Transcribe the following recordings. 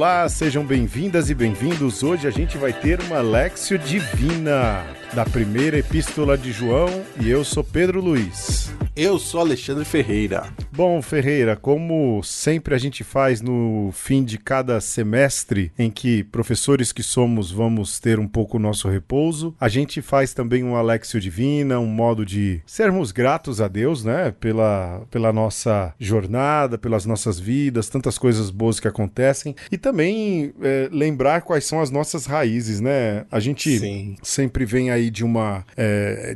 Olá, sejam bem-vindas e bem-vindos. Hoje a gente vai ter uma Léxio Divina da primeira epístola de João e eu sou Pedro Luiz. Eu sou Alexandre Ferreira. Bom, Ferreira, como sempre a gente faz no fim de cada semestre, em que professores que somos vamos ter um pouco o nosso repouso, a gente faz também uma Léxio Divina, um modo de sermos gratos a Deus, né? Pela nossa jornada, pelas nossas vidas, tantas coisas boas que acontecem, e também lembrar quais são as nossas raízes, né? A gente sempre vem aí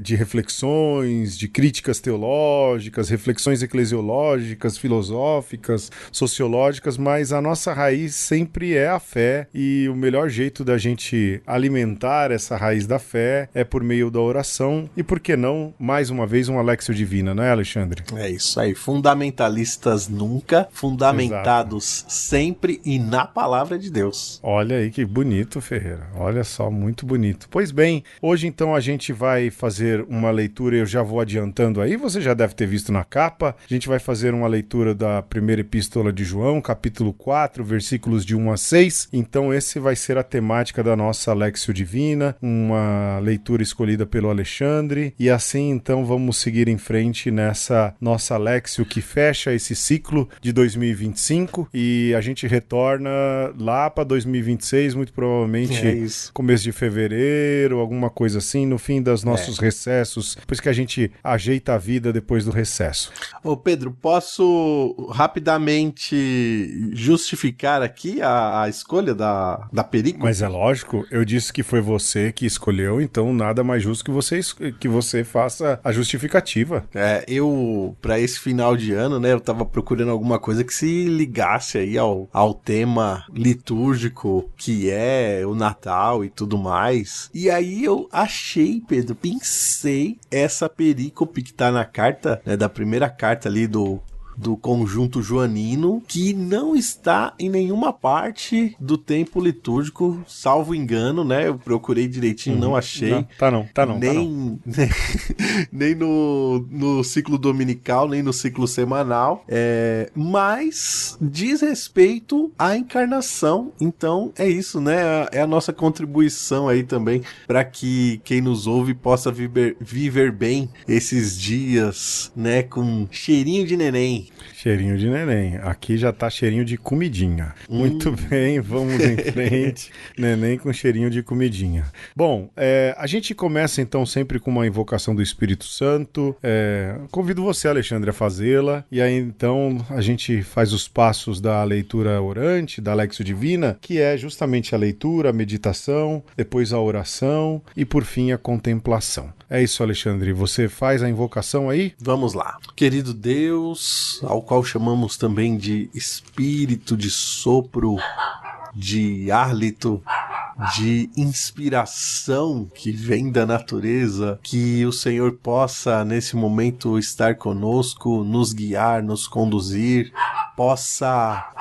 de reflexões, de críticas teológicas, reflexões eclesiológicas, filosóficas, sociológicas, mas a nossa raiz sempre é a fé, e o melhor jeito da gente alimentar essa raiz da fé é por meio da oração, e por que não, mais uma vez, uma Léxio Divina, não é, Alexandre? É isso aí, fundamentalistas nunca, fundamentados sempre e na palavra de Deus. Olha aí que bonito, Ferreira, olha só, muito bonito. Pois bem, hoje então a gente vai fazer uma leitura, eu já vou adiantando aí, você já deve ter visto na capa, a gente vai fazer uma leitura da primeira epístola de João, capítulo 4, versículos de 1 a 6, então esse vai ser a temática da nossa Léxio Divina, uma leitura escolhida pelo Alexandre, e assim então vamos seguir em frente nessa nossa Léxio que fecha esse ciclo de 2025, e a gente retorna lá para 2026, muito provavelmente começo de fevereiro, alguma coisa assim, no fim dos nossos recessos, depois que a gente ajeita a vida depois do recesso. Ô Pedro, posso rapidamente justificar aqui a escolha da perícope? Mas é lógico, eu disse que foi você que escolheu, então nada mais justo que você faça a justificativa. Para esse final de ano, né, eu tava procurando alguma coisa que se ligasse aí ao tema litúrgico, que é o Natal e tudo mais. E aí eu achei, Pedro, pensei essa perícope que tá na carta, né, da primeira carta ali do conjunto joanino, que não está em nenhuma parte do tempo litúrgico, salvo engano, né? Eu procurei direitinho, não achei. Nem no ciclo dominical, nem no ciclo semanal. Mas diz respeito à encarnação. Então é isso, né? É a nossa contribuição aí também para que quem nos ouve possa viver bem esses dias, né? Com cheirinho de neném. Cheirinho de neném. Aqui já tá cheirinho de comidinha. Muito bem, vamos em frente. Neném com cheirinho de comidinha. Bom, a gente começa então sempre com uma invocação do Espírito Santo. Convido você, Alexandre, a fazê-la. E aí então a gente faz os passos da leitura orante, da Léxio Divina, que é justamente a leitura, a meditação, depois a oração e por fim a contemplação. É isso, Alexandre. Você faz a invocação aí? Vamos lá. Querido Deus, ao qual chamamos também de espírito, de sopro, de hálito, de inspiração que vem da natureza, que o Senhor possa nesse momento estar conosco, nos guiar, nos conduzir, possa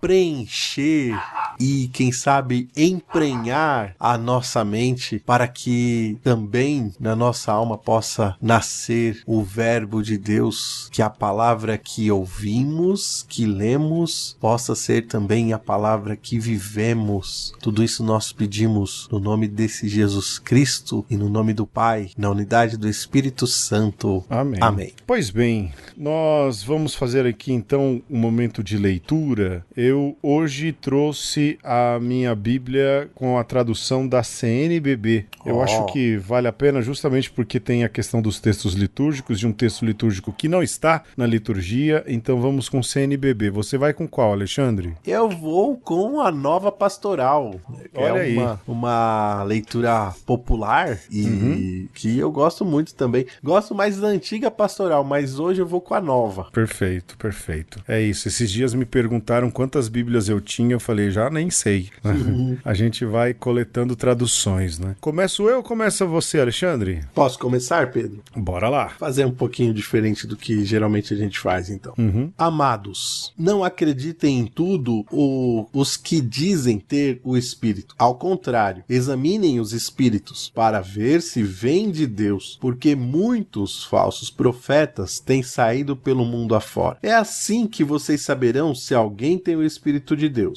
preencher e, quem sabe, emprenhar a nossa mente para que também na nossa alma possa nascer o verbo de Deus, que a palavra que ouvimos, que lemos, possa ser também a palavra que vivemos. Tudo isso nós pedimos no nome desse Jesus Cristo e no nome do Pai, na unidade do Espírito Santo. Amém. Amém. Pois bem, nós vamos fazer aqui então um momento de leitura. Eu hoje trouxe a minha Bíblia com a tradução da CNBB. Eu acho que vale a pena justamente porque tem a questão dos textos litúrgicos, de um texto litúrgico que não está na liturgia, então vamos com CNBB. Você vai com qual, Alexandre? Eu vou com a Nova Pastoral. Olha aí. Uma leitura popular e que eu gosto muito também. Gosto mais da antiga Pastoral, mas hoje eu vou com a nova. Perfeito, perfeito. É isso. Esses dias me perguntaram quantas Bíblias eu tinha, eu falei, já nem sei. A gente vai coletando traduções, né? Começo eu ou começa você, Alexandre? Posso começar, Pedro? Bora lá. Fazer um pouquinho diferente do que geralmente a gente faz, então. Amados, não acreditem em tudo os que dizem ter o Espírito. Ao contrário, examinem os Espíritos para ver se vêm de Deus, porque muitos falsos profetas têm saído pelo mundo afora. É assim que vocês saberão se alguém tem o Espírito de Deus.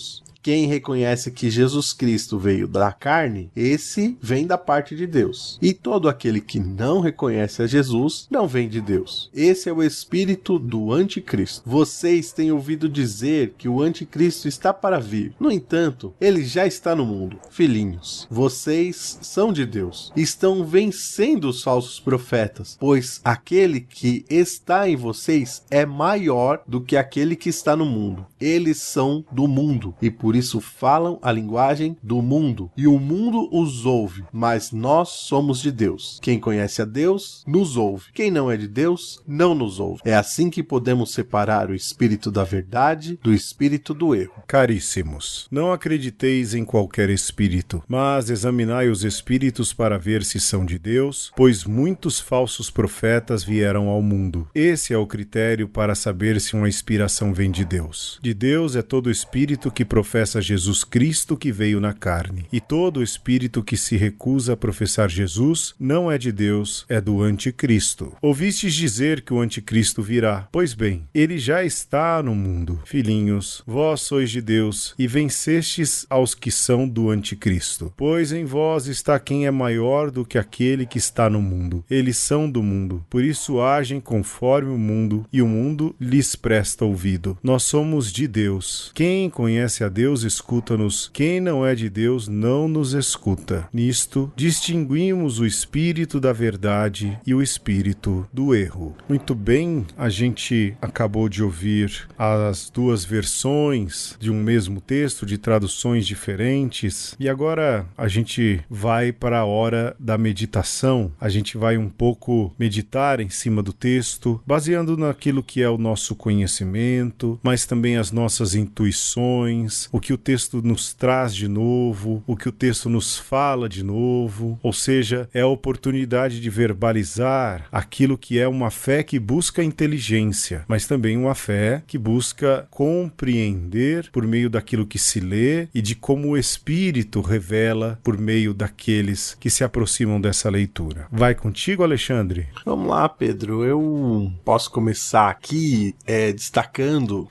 quem reconhece que Jesus Cristo veio da carne, esse vem da parte de Deus. E todo aquele que não reconhece a Jesus não vem de Deus. Esse é o espírito do anticristo. Vocês têm ouvido dizer que o anticristo está para vir. No entanto, ele já está no mundo. Filhinhos, vocês são de Deus. Estão vencendo os falsos profetas, pois aquele que está em vocês é maior do que aquele que está no mundo. Eles são do mundo e por isso falam a linguagem do mundo. E o mundo os ouve, mas nós somos de Deus. Quem conhece a Deus, nos ouve. Quem não é de Deus, não nos ouve. É assim que podemos separar o espírito da verdade do espírito do erro. Caríssimos, não acrediteis em qualquer espírito, mas examinai os espíritos para ver se são de Deus, pois muitos falsos profetas vieram ao mundo. Esse é o critério para saber se uma inspiração vem de Deus. De Deus é todo espírito que professa Jesus Cristo que veio na carne, e todo espírito que se recusa a professar Jesus não é de Deus, é do anticristo. Ouvistes dizer que o anticristo virá. Pois bem, ele já está no mundo. Filhinhos, vós sois de Deus e vencestes aos que são do anticristo. Pois em vós está quem é maior do que aquele que está no mundo. Eles são do mundo, por isso agem conforme o mundo e o mundo lhes presta ouvido. Nós somos de Deus. Quem conhece a Deus escuta-nos. Quem não é de Deus não nos escuta. Nisto distinguimos o espírito da verdade e o espírito do erro. Muito bem, a gente acabou de ouvir as duas versões de um mesmo texto, de traduções diferentes, e agora a gente vai para a hora da meditação. A gente vai um pouco meditar em cima do texto, baseando naquilo que é o nosso conhecimento, mas também as nossas intuições, o que o texto nos traz de novo, o que o texto nos fala de novo, ou seja, é a oportunidade de verbalizar aquilo que é uma fé que busca inteligência, mas também uma fé que busca compreender por meio daquilo que se lê e de como o Espírito revela por meio daqueles que se aproximam dessa leitura. Vai contigo, Alexandre? Vamos lá, Pedro. Eu posso começar aqui destacando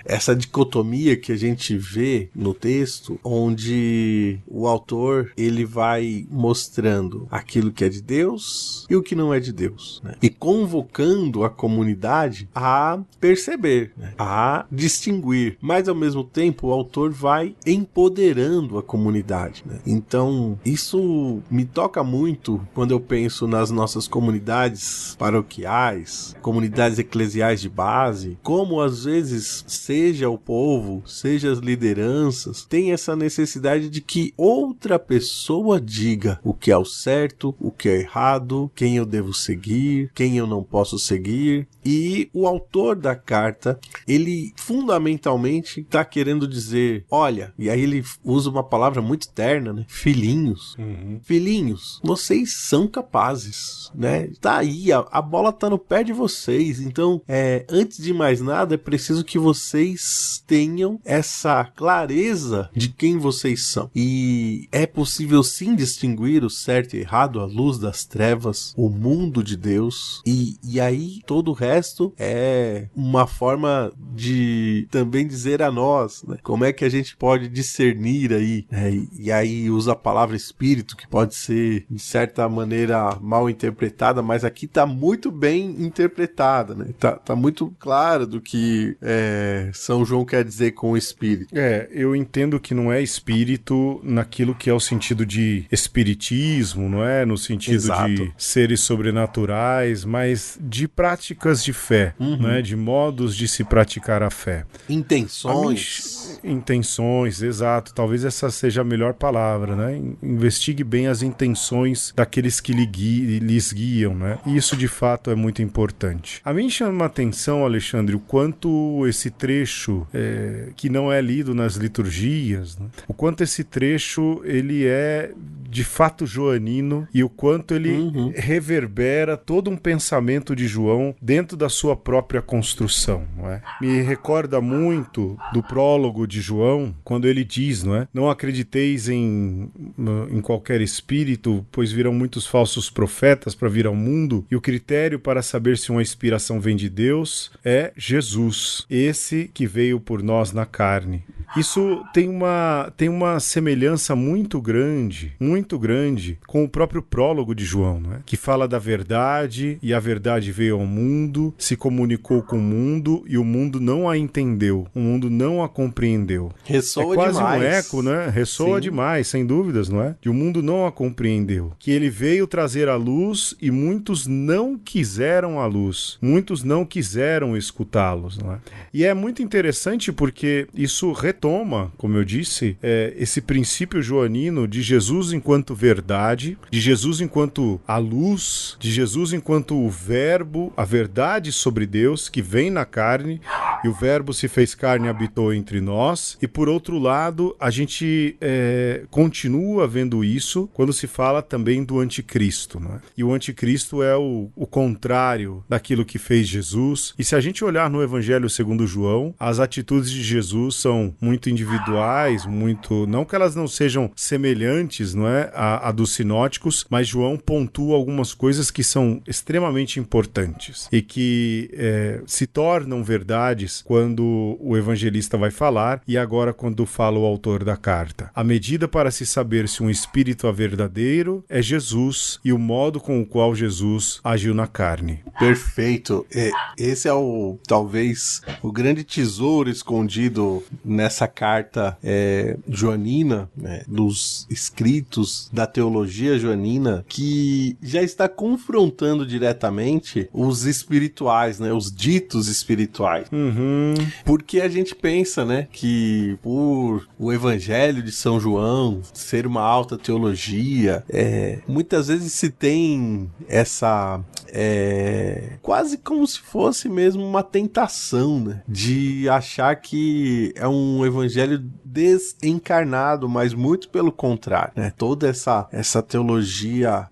essa dicotomia que a gente vê no texto, onde o autor ele vai mostrando aquilo que é de Deus e o que não é de Deus, né? E convocando a comunidade a perceber, né? A distinguir, mas ao mesmo tempo o autor vai empoderando a comunidade, né? Então isso me toca muito quando eu penso nas nossas comunidades paroquiais, comunidades eclesiais de base, como às vezes seja o povo, seja as lideranças, tem essa necessidade de que outra pessoa diga o que é o certo, o que é errado, quem eu devo seguir, quem eu não posso seguir. E o autor da carta, ele fundamentalmente está querendo dizer, olha, e aí ele usa uma palavra muito terna, né? Filhinhos. Filhinhos, vocês são capazes, né? Tá aí, a bola tá no pé de vocês. Então, antes de mais nada, é preciso que vocês tenham essa clareza de quem vocês são. E é possível sim distinguir o certo e errado, a luz das trevas, o mundo de Deus. E aí todo o resto é uma forma de também dizer a nós, né, como é que a gente pode discernir aí, né? E aí usa a palavra espírito, que pode ser de certa maneira mal interpretada, mas aqui tá muito bem interpretada, né? Tá muito claro do que São João quer dizer com espírito. Eu entendo que não é espírito naquilo que é o sentido de espiritismo, não é? No sentido Exato. de seres sobrenaturais, mas de práticas de fé, né? De modos de se praticar a fé. Intenções, exato. Talvez essa seja a melhor palavra, né? Investigue bem as intenções daqueles que lhes guiam, né? E isso de fato é muito importante. A mim chama a atenção, Alexandre, o quanto esse trecho que não é lido nas liturgias, né? O quanto esse trecho ele é de fato joanino e o quanto ele reverbera todo um pensamento de João dentro da sua própria construção, não é? Me recorda muito do prólogo de João, quando ele diz, não é? Não acrediteis em qualquer espírito, pois virão muitos falsos profetas para vir ao mundo, e o critério para saber se uma inspiração vem de Deus é Jesus, esse que veio por nós na carne. Isso tem uma semelhança muito grande com o próprio prólogo de João, não é? Que fala da verdade, e a verdade veio ao mundo, se comunicou com o mundo, e o mundo não a entendeu, o mundo não a compreendeu. Ressoa quase demais. Um eco, né? Ressoa demais, sem dúvidas, não é? Que o mundo não a compreendeu. Que ele veio trazer a luz e muitos não quiseram a luz. Muitos não quiseram escutá-los, não é? E é muito interessante porque isso retoma, como eu disse, esse princípio joanino de Jesus enquanto verdade, de Jesus enquanto a luz, de Jesus enquanto o verbo, a verdade sobre Deus que vem na carne, e o verbo se fez carne e habitou entre nós. E por outro lado, a gente continua vendo isso quando se fala também do anticristo, né? E o anticristo é o contrário daquilo que fez Jesus. E se a gente olhar no Evangelho segundo João, as atitudes de Jesus são muito individuais, não que elas não sejam semelhantes, não é, a dos sinóticos, mas João pontua algumas coisas que são extremamente importantes e que se tornam verdades quando o evangelista vai falar, e agora quando fala o autor da carta. A medida para se saber se um espírito é verdadeiro é Jesus e o modo com o qual Jesus agiu na carne. Perfeito. Esse é talvez o grande tesouro escondido nessa carta joanina, né, dos escritos da teologia joanina, que já está confrontando diretamente os espirituais, né, os ditos espirituais. Porque a gente pensa, né, que por o Evangelho de São João ser uma alta teologia, muitas vezes se tem essa quase como se fosse mesmo uma tentação, né, de achar que é um evangelho desencarnado, mas muito pelo contrário, né? Toda essa teologia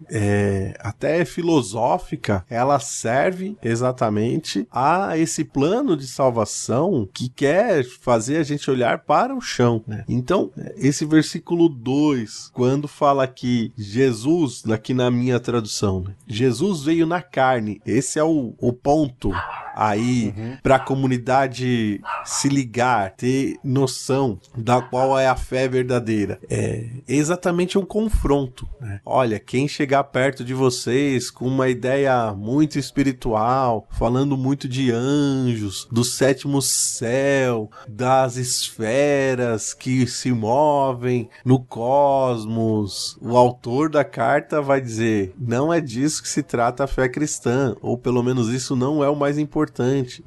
até filosófica, ela serve exatamente a esse plano de salvação que quer fazer a gente olhar para o chão, né? Então, esse versículo 2, quando fala que Jesus, aqui na minha tradução, né? Jesus veio na carne, esse é o ponto aí para a comunidade se ligar, ter noção da qual é a fé verdadeira. É exatamente um confronto, né? Olha, quem chegar perto de vocês com uma ideia muito espiritual, falando muito de anjos, do sétimo céu, das esferas que se movem no cosmos, o autor da carta vai dizer, não é disso que se trata a fé cristã, ou pelo menos isso não é o mais importante.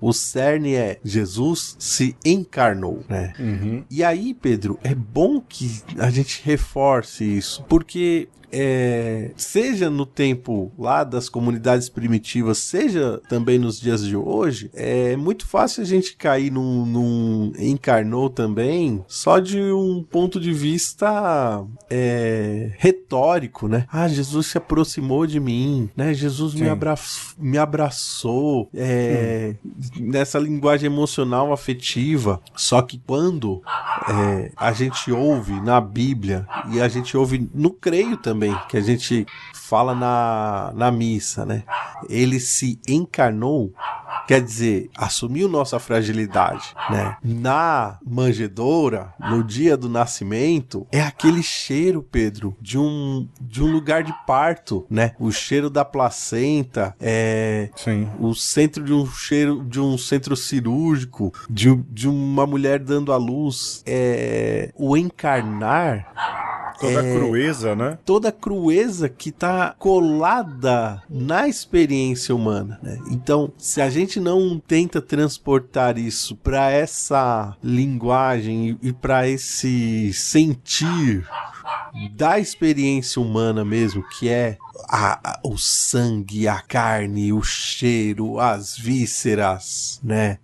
O cerne é Jesus se encarnou, né? E aí, Pedro, é bom que a gente reforce isso, porque seja no tempo lá das comunidades primitivas, seja também nos dias de hoje, é muito fácil a gente cair num encarnou também só de um ponto de vista retórico, né? Ah, Jesus se aproximou de mim, né? Jesus me abraçou, nessa linguagem emocional afetiva. Só que quando a gente ouve na Bíblia, e a gente ouve no creio também, que a gente fala na missa, né? Ele se encarnou, quer dizer, assumiu nossa fragilidade, né? Na manjedoura, no dia do nascimento, é aquele cheiro, Pedro, de um lugar de parto, né? O cheiro da placenta, o centro de um centro cirúrgico, de uma mulher dando à luz. O encarnar, toda a crueza, né? Toda a crueza que tá colada na experiência humana, né? Então, se a gente não tenta transportar isso para essa linguagem e para esse sentir da experiência humana mesmo, que é o sangue, a carne, o cheiro, as vísceras, né?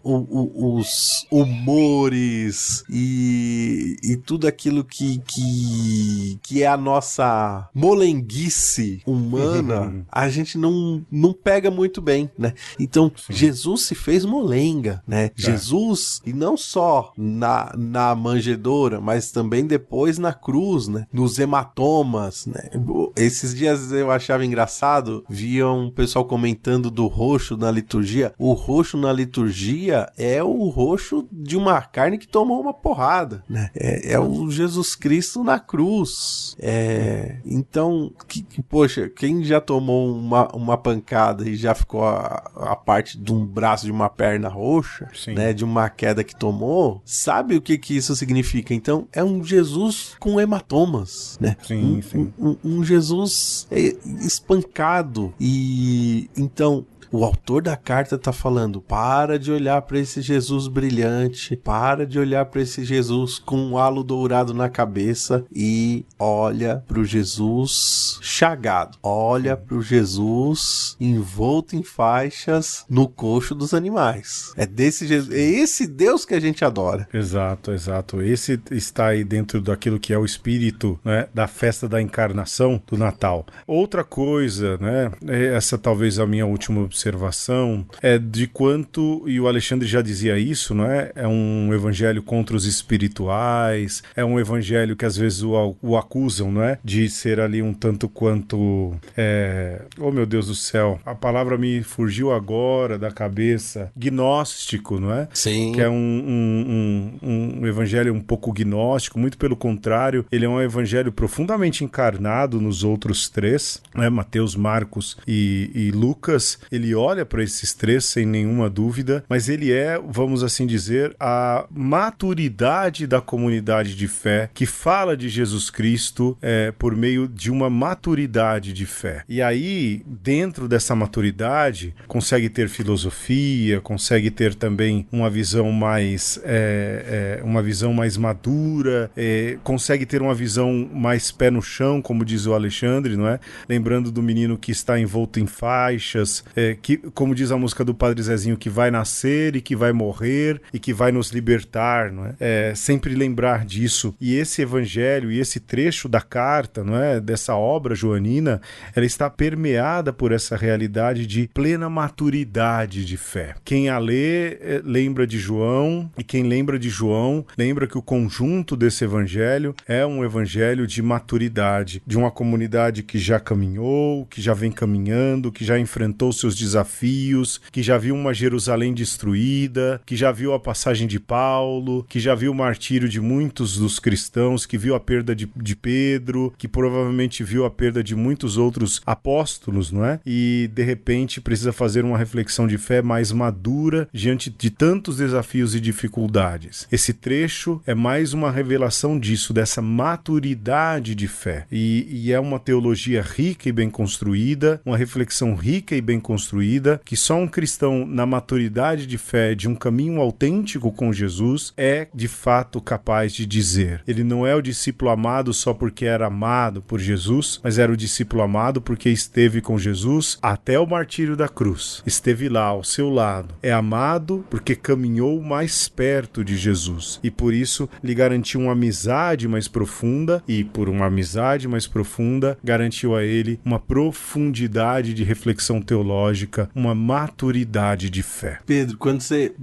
Os humores e tudo aquilo que é a nossa molenguice humana, a gente não pega muito bem, né? Então, sim, Jesus se fez molenga, né? Jesus, e não só na manjedoura, mas também depois na cruz, né? Nos hematomas, né? Esses dias eu achava engraçado, via um pessoal comentando do roxo na liturgia. O roxo na liturgia é o roxo de uma carne que tomou uma porrada, né? É o Jesus Cristo na cruz. Então, poxa, quem já tomou uma pancada e já ficou a parte de um braço, de uma perna roxa, né? De uma queda que tomou, sabe o que isso significa? Então, é um Jesus com hematomas, né? Sim. Um Jesus espancado. E então o autor da carta tá falando: para de olhar para esse Jesus brilhante, para de olhar para esse Jesus com um halo dourado na cabeça e olha pro Jesus chagado, olha pro Jesus envolto em faixas no coxo dos animais. É desse Jesus, é esse Deus que a gente adora. Exato. Esse está aí dentro daquilo que é o espírito, né, da festa da encarnação do Natal. Outra coisa, né, essa talvez a minha última observação, é de quanto, e o Alexandre já dizia isso, não é? É um evangelho contra os espirituais, é um evangelho que às vezes o acusam, não é? De ser ali um tanto quanto, oh meu Deus do céu, a palavra me fugiu agora da cabeça, gnóstico, não é? Sim. Que é um evangelho um pouco gnóstico, muito pelo contrário, ele é um evangelho profundamente encarnado nos outros três, né? Mateus, Marcos e Lucas. Ele olha para esses três sem nenhuma dúvida, mas ele é, vamos assim dizer, a maturidade da comunidade de fé que fala de Jesus Cristo por meio de uma maturidade de fé. E aí, dentro dessa maturidade, consegue ter filosofia, consegue ter também uma visão mais madura, consegue ter uma visão mais pé no chão, como diz o Alexandre, não é? Lembrando do menino que está envolto em faixas, que, como diz a música do Padre Zezinho, que vai nascer e que vai morrer e que vai nos libertar, não é? Sempre lembrar disso. E esse evangelho e esse trecho da carta, não é? Dessa obra joanina, ela está permeada por essa realidade de plena maturidade de fé. Quem a lê lembra de João, e quem lembra de João lembra que o conjunto desse evangelho é um evangelho de maturidade, de uma comunidade que já caminhou, que já vem caminhando, que já enfrentou seus desafios, que já viu uma Jerusalém destruída, que já viu a passagem de Paulo, que já viu o martírio de muitos dos cristãos, que viu a perda de Pedro, que provavelmente viu a perda de muitos outros apóstolos, não é? E, de repente, precisa fazer uma reflexão de fé mais madura diante de tantos desafios e dificuldades. Esse trecho é mais uma revelação disso, dessa maturidade de fé. E é uma teologia rica e bem construída, uma reflexão rica e bem construída, que só um cristão na maturidade de fé, de um caminho autêntico com Jesus, é de fato capaz de dizer. Ele não é o discípulo amado só porque era amado por Jesus, mas era o discípulo amado porque esteve com Jesus até o martírio da cruz. Esteve lá ao seu lado. É amado porque caminhou mais perto de Jesus. E por isso lhe garantiu uma amizade mais profunda, e por uma amizade mais profunda, garantiu a ele uma profundidade de reflexão teológica, uma maturidade de fé. Pedro, quando você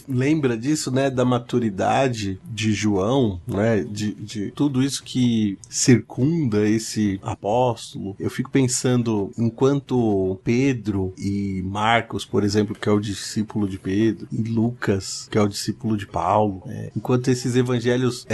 lembra disso, né, da maturidade de João, né, de tudo isso que circunda esse apóstolo, eu fico pensando, enquanto Pedro e Marcos, por exemplo, que é o discípulo de Pedro, e Lucas, que é o discípulo de Paulo, enquanto esses evangelhos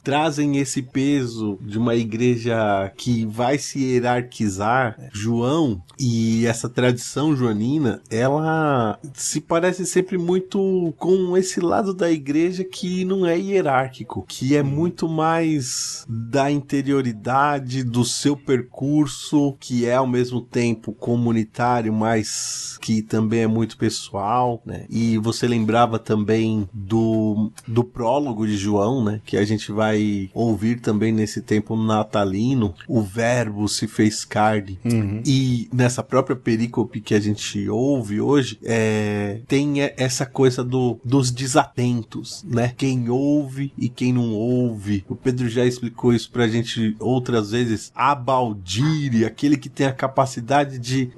trazem esse peso de uma igreja que vai se hierarquizar, João e essa tradição tradição joanina, ela se parece sempre muito com esse lado da igreja que não é hierárquico, que é muito mais da interioridade, do seu percurso, que é ao mesmo tempo comunitário, mas que também é muito pessoal, né? E você lembrava também do prólogo de João, né? Que a gente vai ouvir também nesse tempo natalino, o verbo se fez carne. E nessa própria perícope que a gente ouve hoje, tem essa coisa dos desatentos, né? Quem ouve e quem não ouve. O Pedro já explicou isso pra gente outras vezes. Abaldire, aquele que tem a capacidade de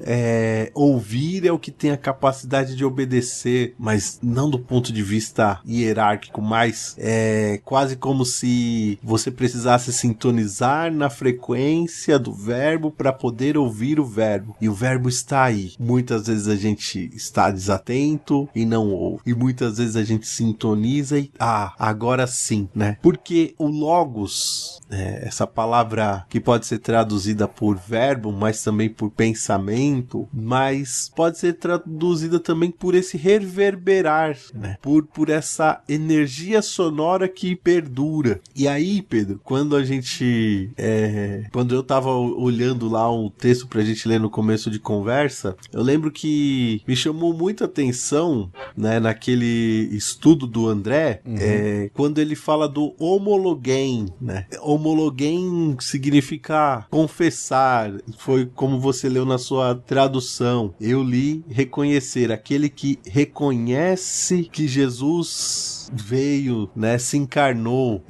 ouvir é o que tem a capacidade de obedecer, mas não do ponto de vista hierárquico, mas quase como se você precisasse sintonizar na frequência do verbo para poder ouvir o verbo. E o verbo está aí. Muitas vezes a gente está desatento e não ouve. E muitas vezes a gente sintoniza e agora sim, né? Porque o logos, essa palavra que pode ser traduzida por verbo, mas também por pensamento, mas pode ser traduzida também por esse reverberar, né? Por essa energia sonora que perdura. E aí, Pedro, quando eu tava olhando lá um texto pra gente ler no começo de conversa, eu lembro que me chamou muita atenção, né, naquele estudo do André, quando ele fala do homologuem, né? Homologuem significa confessar, foi como você leu na sua tradução. Eu li reconhecer, aquele que reconhece que Jesus veio, né, se encarnou,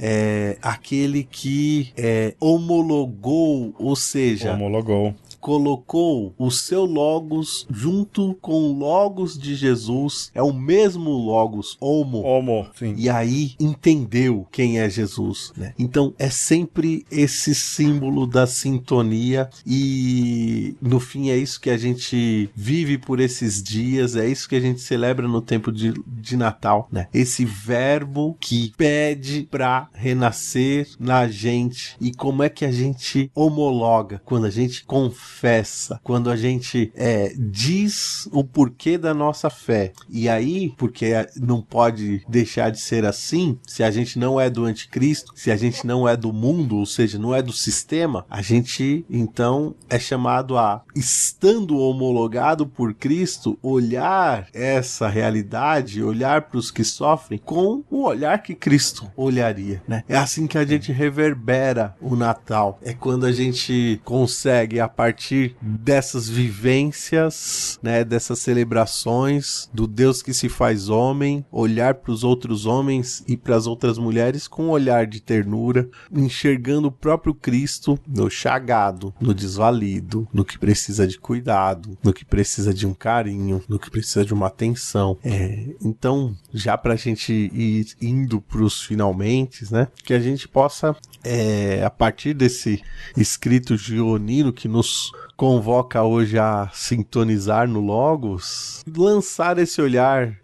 aquele que homologou, ou seja, colocou o seu logos junto com o logos de Jesus, é o mesmo logos, homo, sim. E aí entendeu quem é Jesus, né? Então é sempre esse símbolo da sintonia e no fim é isso que a gente vive por esses dias, é isso que a gente celebra no tempo de Natal, né? Esse verbo que pede para renascer na gente. E como é que a gente homologa? Quando a gente confessa, quando a gente diz o porquê da nossa fé. E aí, porque não pode deixar de ser assim, se a gente não é do anticristo, se a gente não é do mundo, ou seja, não é do sistema, a gente então é chamado a, estando homologado por Cristo, olhar essa realidade, olhar para os que sofrem com o olhar que Cristo olharia, né? É assim que a gente reverbera o Natal. É quando a gente consegue, a partir dessas vivências, né, dessas celebrações do Deus que se faz homem, olhar para os outros homens e para as outras mulheres com um olhar de ternura, enxergando o próprio Cristo no chagado, no desvalido, no que precisa de cuidado, no que precisa de um carinho, no que precisa de uma atenção. Então, já pra gente ir indo pros finalmente, né, que a gente possa, a partir desse escrito joanino que nos convoca hoje a sintonizar no Logos, lançar esse olhar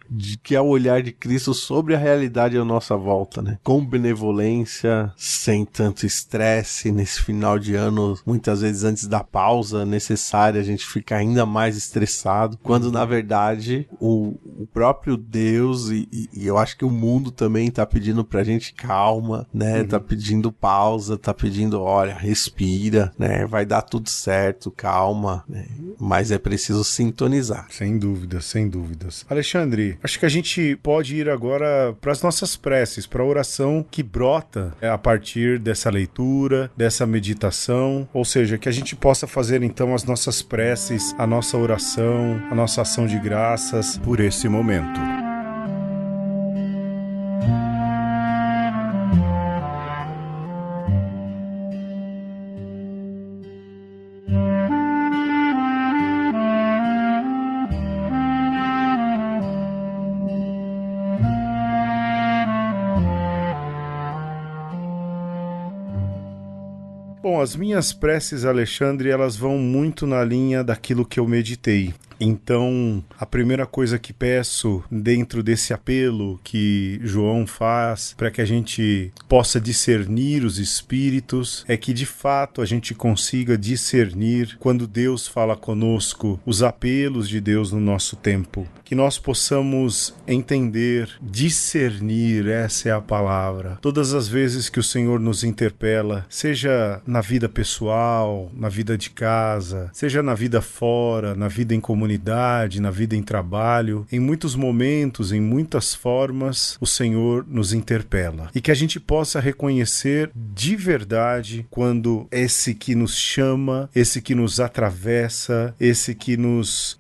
que é o olhar de Cristo sobre a realidade à nossa volta, né? Com benevolência, sem tanto estresse nesse final de ano, muitas vezes antes da pausa necessária a gente fica ainda mais estressado, quando na verdade o próprio Deus e eu acho que o mundo também tá pedindo pra gente calma, né? Tá pedindo pausa, tá pedindo, olha, respira, né? Vai dar tudo certo, calma, né? Mas é preciso sintonizar. Sem dúvidas, sem dúvidas. Alexandre, acho que a gente pode ir agora para as nossas preces, para a oração que brota a partir dessa leitura, dessa meditação, ou seja, que a gente possa fazer então as nossas preces, a nossa oração, a nossa ação de graças por esse momento. Bom, as minhas preces, Alexandre, elas vão muito na linha daquilo que eu meditei. Então, a primeira coisa que peço dentro desse apelo que João faz para que a gente possa discernir os espíritos é que de fato a gente consiga discernir quando Deus fala conosco, os apelos de Deus no nosso tempo. Que nós possamos entender, discernir, essa é a palavra. Todas as vezes que o Senhor nos interpela, seja na vida pessoal, na vida de casa, seja na vida fora, na vida em comunidade, na vida em trabalho, em muitos momentos, em muitas formas, o Senhor nos interpela. E que a gente possa reconhecer de verdade quando esse que nos chama, esse que nos atravessa, esse que nos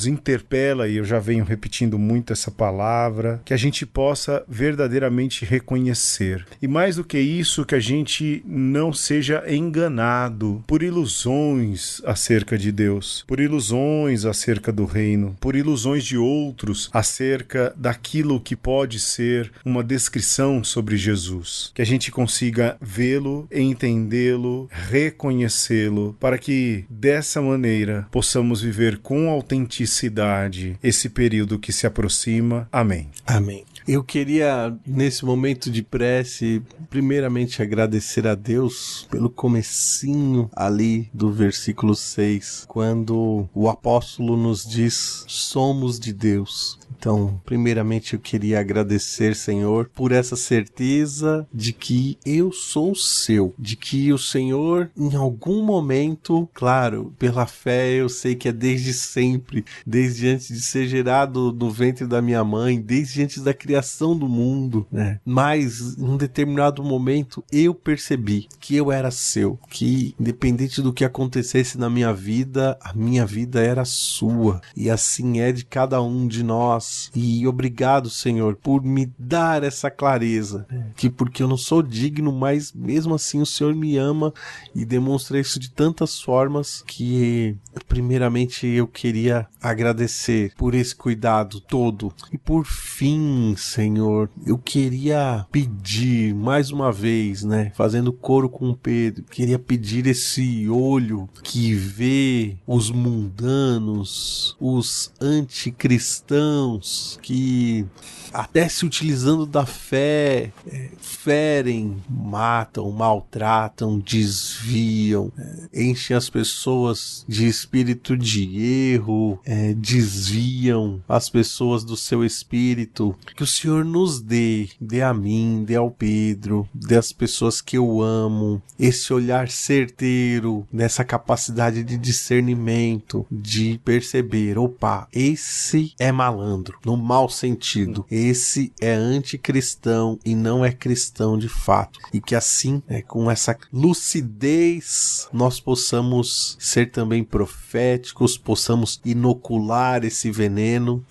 interpela, e eu já venho repetindo muito essa palavra, que a gente possa verdadeiramente reconhecer. E mais do que isso, que a gente não seja enganado por ilusões acerca de Deus, por ilusões acerca do reino, por ilusões de outros acerca daquilo que pode ser uma descrição sobre Jesus. Que a gente consiga vê-lo, entendê-lo, reconhecê-lo, para que dessa maneira possamos viver com autenticidade esse período que se aproxima. Amém. Amém. Eu queria, nesse momento de prece, primeiramente agradecer a Deus pelo comecinho ali do versículo 6, quando o apóstolo nos diz: somos de Deus. Então, primeiramente eu queria agradecer, Senhor, por essa certeza de que eu sou seu, de que o Senhor, em algum momento, claro, pela fé eu sei que é desde sempre, desde antes de ser gerado no ventre da minha mãe, desde antes da criação do mundo, né? Mas, em um determinado momento, eu percebi que eu era seu, que independente do que acontecesse na minha vida, a minha vida era sua, e assim é de cada um de nós. E obrigado, Senhor, por me dar essa clareza, que porque eu não sou digno, mas mesmo assim o Senhor me ama e demonstra isso de tantas formas, que primeiramente eu queria agradecer por esse cuidado todo. E por fim, Senhor, eu queria pedir mais uma vez, né, fazendo coro com Pedro, queria pedir esse olho que vê os mundanos, os anticristãos, que até se utilizando da fé, ferem, matam, maltratam, desviam, enchem as pessoas de espírito de erro, desviam as pessoas do seu espírito. Que o Senhor nos dê a mim, dê ao Pedro, dê às pessoas que eu amo, esse olhar certeiro, nessa capacidade de discernimento, de perceber: opa, esse é malandro, no mau sentido, esse é anticristão e não é cristão de fato. E que assim, com essa lucidez, nós possamos ser também proféticos, possamos inocular esse veneno,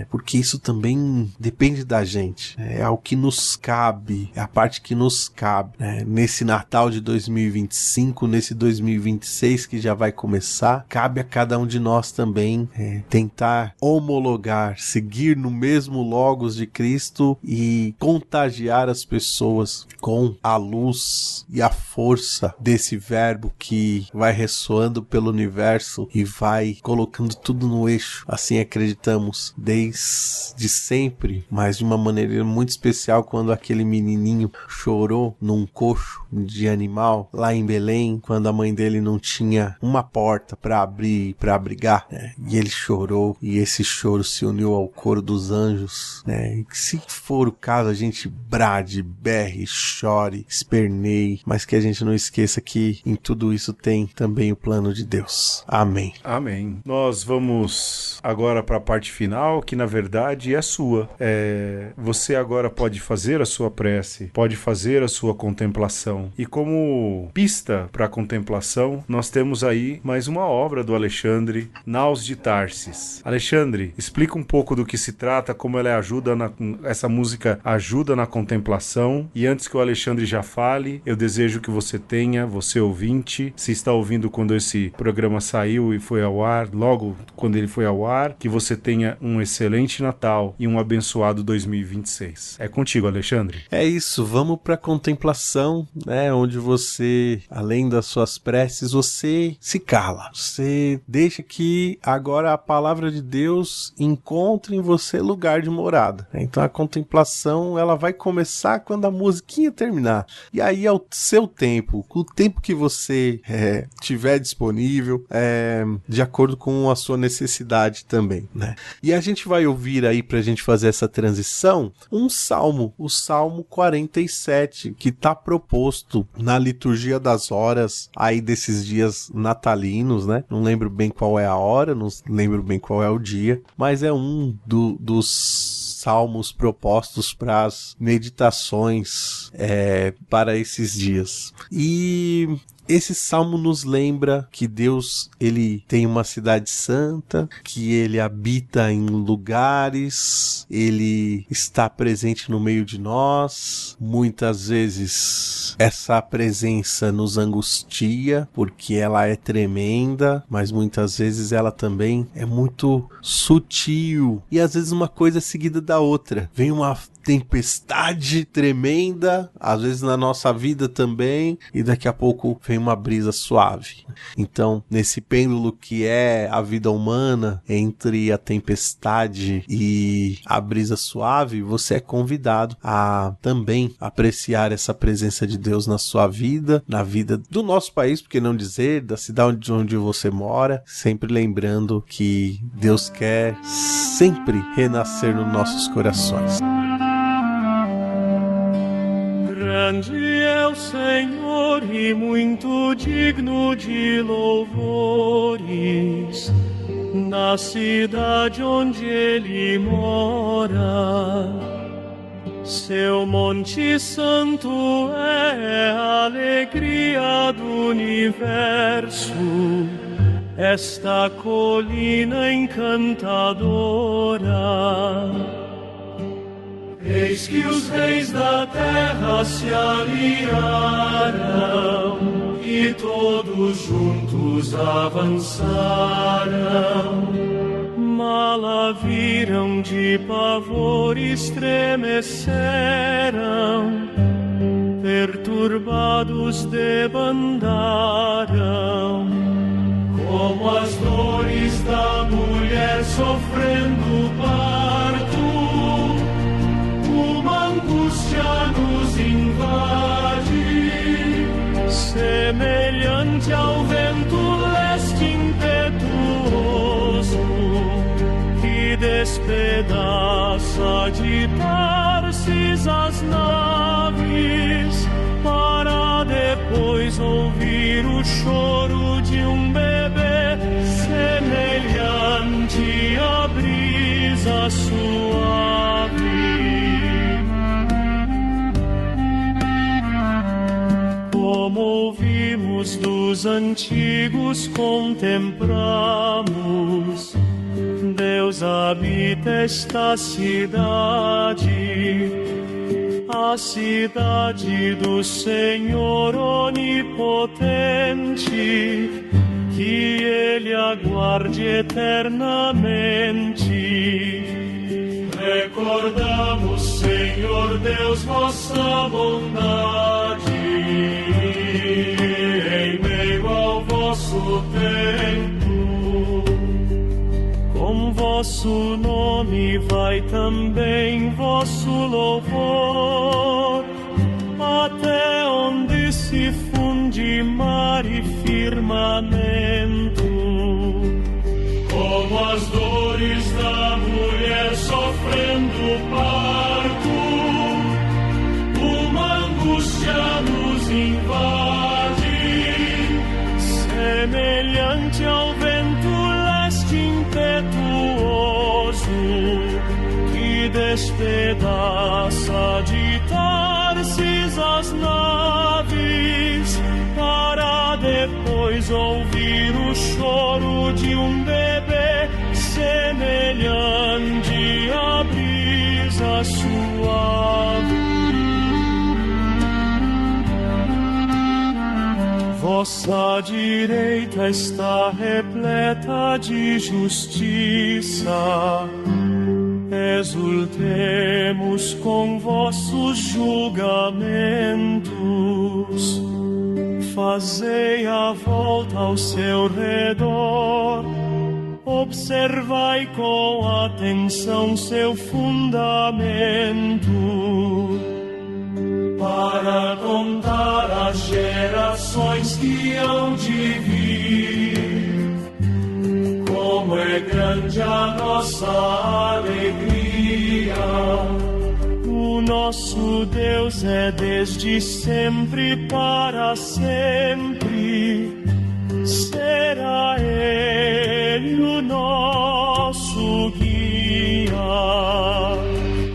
porque isso também depende da gente, é ao que nos cabe, é a parte que nos cabe, nesse Natal de 2025, nesse 2026 que já vai começar. Cabe a cada um de nós também tentar homologar, seguir no mesmo logos de Cristo e contagiar as pessoas com a luz e a força desse verbo que vai ressoando pelo universo e vai colocando tudo no eixo. Assim acreditamos desde sempre, mas de uma maneira muito especial, quando aquele menininho chorou num coxo de animal lá em Belém, quando a mãe dele não tinha uma porta para abrir, para abrigar, e ele chorou, e esse choro se uniu ao coro dos anjos, e que, se for o caso, a gente brade, berre, chore, esperneie, mas que a gente não esqueça que em tudo isso tem também o plano de Deus. Amém. Amém. Nós vamos agora para a parte final, que na verdade é sua. Você agora pode fazer a sua prece, pode fazer a sua contemplação. E como pista para a contemplação, nós temos aí mais uma obra do Alexandre, Naus de Tarsis. Alexandre, explica um pouco do que se trata, como ela ajuda essa música ajuda na contemplação. E antes que o Alexandre já fale, eu desejo que você tenha, você ouvinte, se está ouvindo quando esse programa saiu e foi ao ar, logo quando ele foi ao ar, que você tenha um excelente Natal e um abençoado 2026. É contigo, Alexandre. É isso, vamos para a contemplação, né? Onde você, além das suas preces, você se cala. Você deixa que agora a palavra de Deus encontre em você lugar de morada. Então a contemplação, ela vai começar quando a musiquinha terminar. E aí é o seu tempo, o tempo que você tiver disponível, de acordo com a sua necessidade também, né? E a gente vai ouvir aí, pra gente fazer essa transição, um salmo, o Salmo 47, que tá proposto na liturgia das horas aí desses dias natalinos, né? Não lembro bem qual é a hora, não lembro bem qual é o dia, mas é um dos salmos propostos para as meditações para esses dias. E esse salmo nos lembra que Deus, ele tem uma cidade santa, que ele habita em lugares, ele está presente no meio de nós. Muitas vezes essa presença nos angustia, porque ela é tremenda, mas muitas vezes ela também é muito sutil. E às vezes uma coisa é seguida da outra. Vem uma tempestade tremenda, às vezes na nossa vida também, e daqui a pouco vem uma brisa suave. Então, nesse pêndulo que é a vida humana, entre a tempestade e a brisa suave, você é convidado a também apreciar essa presença de Deus na sua vida, na vida do nosso país, por que não dizer, da cidade onde você mora, sempre lembrando que Deus quer sempre renascer nos nossos corações. Grande é o Senhor e muito digno de louvores, na cidade onde Ele mora. Seu monte santo é a alegria do universo, esta colina encantadora. Eis que os reis da terra se aliaram e todos juntos avançaram. Mal a viram, de pavor estremeceram, perturbados debandaram. Como as dores da mulher sofrendo parto, uma angústia nos invade, semelhante ao vento leste impetuoso, que despedaça de Tarsis as naves, para depois ouvir o choro de um bebê, semelhante à brisa suave. Como ouvimos dos antigos, contemplamos, Deus habita esta cidade, a cidade do Senhor onipotente, que Ele aguarde eternamente. Recordamos, Senhor Deus, vossa bondade, em meio ao vosso templo. Com vosso nome vai também vosso louvor, até onde se funde mar e firmamento. Como as dores da mulher sofrendo parto, uma angústia nos invade, semelhante ao vento leste impetuoso, que despedaça de Tarsis as naves, para depois ouvir o choro de um bebê, semelhante Nossa direita está repleta de justiça. Exultemos com vossos julgamentos. Fazei a volta ao seu redor. Observai com atenção seu fundamento, para contar as gerações que hão de vir. Como é grande a nossa alegria! O nosso Deus é desde sempre para sempre. Será Ele o nosso guia.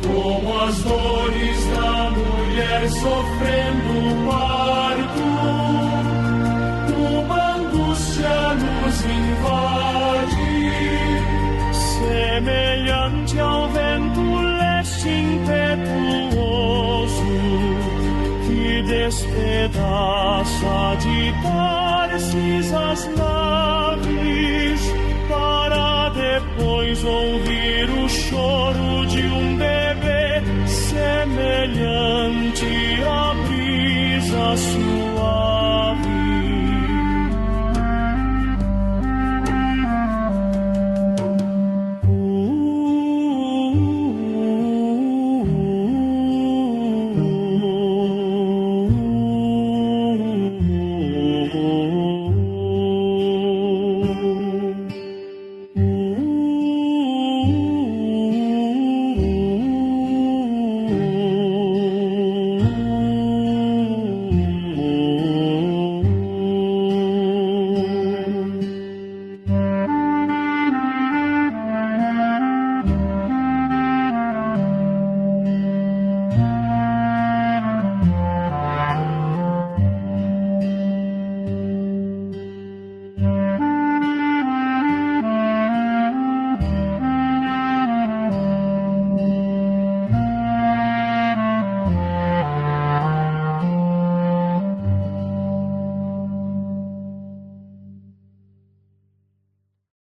Como as dores da mulher sofrendo parto, uma angústia nos invade, semelhante ao vento leste impetuoso, que despedaça de Tarsis as naves, para depois ouvir o choro